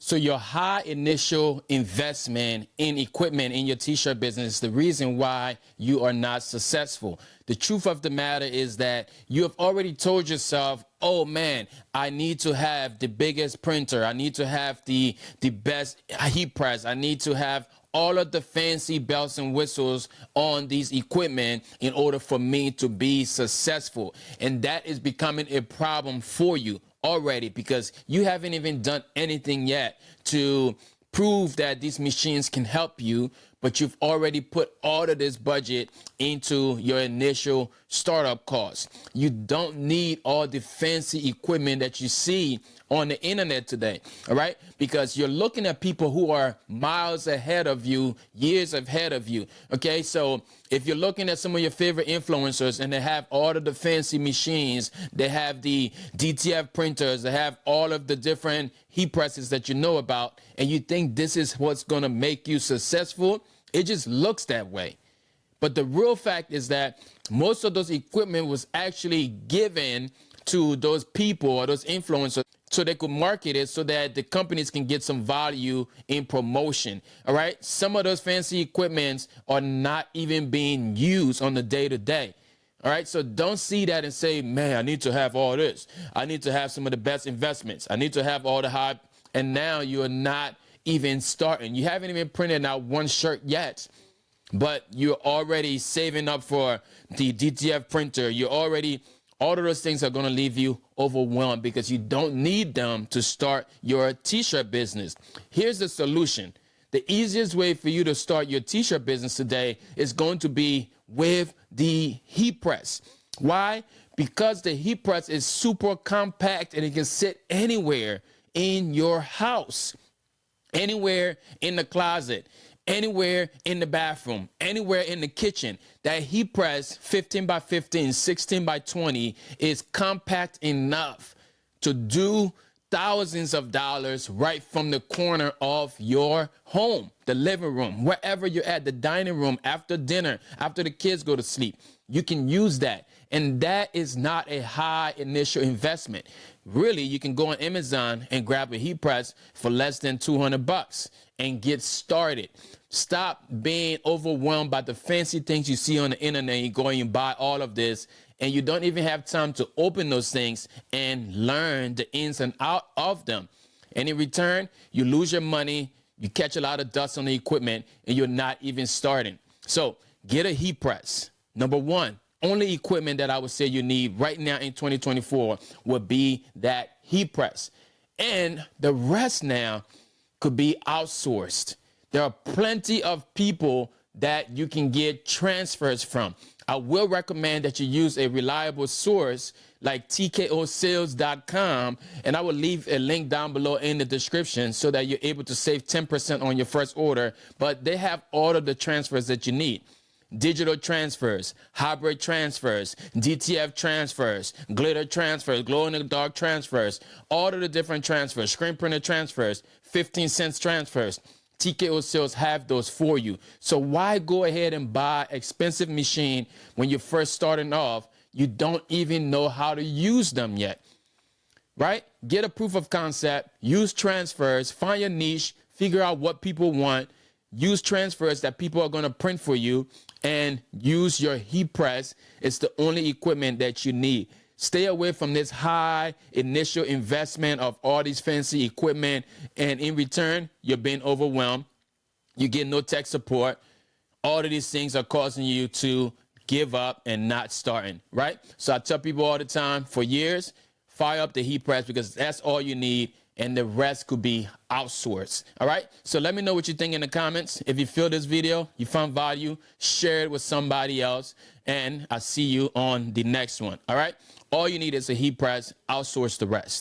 So your high initial investment in equipment in your t-shirt business is the reason why you are not successful. The truth of the matter is that you have already told yourself, oh man, I need to have the biggest printer. I need to have the best heat press. I need to have all of the fancy bells and whistles on these equipment in order for me to be successful. And that is becoming a problem for you already, because you haven't even done anything yet to prove that these machines can help you, but you've already put all of this budget into your initial startup costs. You don't need all the fancy equipment that you see on the internet today, all right? Because you're looking at people who are miles ahead of you, years ahead of you, okay? So if you're looking at some of your favorite influencers and they have all of the fancy machines, they have the DTF printers, they have all of the different heat presses that you know about, and you think this is what's gonna make you successful, it just looks that way. But the real fact is that most of those equipment was actually given to those people or those influencers so they could market it so that the companies can get some value in promotion. All right. Some of those fancy equipments are not even being used on the day to day. All right. So don't see that and say, man, I need to have all this. I need to have some of the best investments. I need to have all the high. And now you're not even starting. You haven't even printed out one shirt yet, but you're already saving up for the DTF printer. You're already, all of those things are going to leave you overwhelmed because you don't need them to start your t-shirt business. Here's the solution. The easiest way for you to start your t-shirt business today is going to be with the heat press. Why? Because the heat press is super compact and it can sit anywhere in your house, anywhere in the closet, anywhere in the bathroom, anywhere in the kitchen. That heat press, 15 by 15, 16 by 20, is compact enough to do thousands of dollars right from the corner of your home, the living room, wherever you're at, the dining room, after dinner, after the kids go to sleep. You can use that. And that is not a high initial investment. Really, you can go on Amazon and grab a heat press for less than $200 and get started. Stop being overwhelmed by the fancy things you see on the internet. You go and you buy all of this, and you don't even have time to open those things and learn the ins and outs of them. And in return, you lose your money, you catch a lot of dust on the equipment, and you're not even starting. So get a heat press. Number one, only equipment that I would say you need right now in 2024 would be that heat press. And the rest now could be outsourced. There are plenty of people that you can get transfers from. I will recommend that you use a reliable source like tkosales.com, and I will leave a link down below in the description so that you're able to save 10% on your first order. But they have all of the transfers that you need. Digital transfers, hybrid transfers, DTF transfers, glitter transfers, glow-in-the-dark transfers, all of the different transfers, screen printer transfers, 15-cent transfers. TKO Sales have those for you. So why go ahead and buy expensive machine when you're first starting off? You don't even know how to use them yet, right? Get a proof of concept, use transfers, find your niche, figure out what people want, use transfers that people are going to print for you, and use your heat press. It's the only equipment that you need. Stay away from this high initial investment of all these fancy equipment, and in return, you're being overwhelmed. You get no tech support. All of these things are causing you to give up and not starting, right? So I tell people all the time, for years, fire up the heat press because that's all you need, and the rest could be outsourced. All right. So let me know what you think in the comments. If you feel this video, you found value, share it with somebody else, and I'll see you on the next one. All right. All you need is a heat press. Outsource the rest.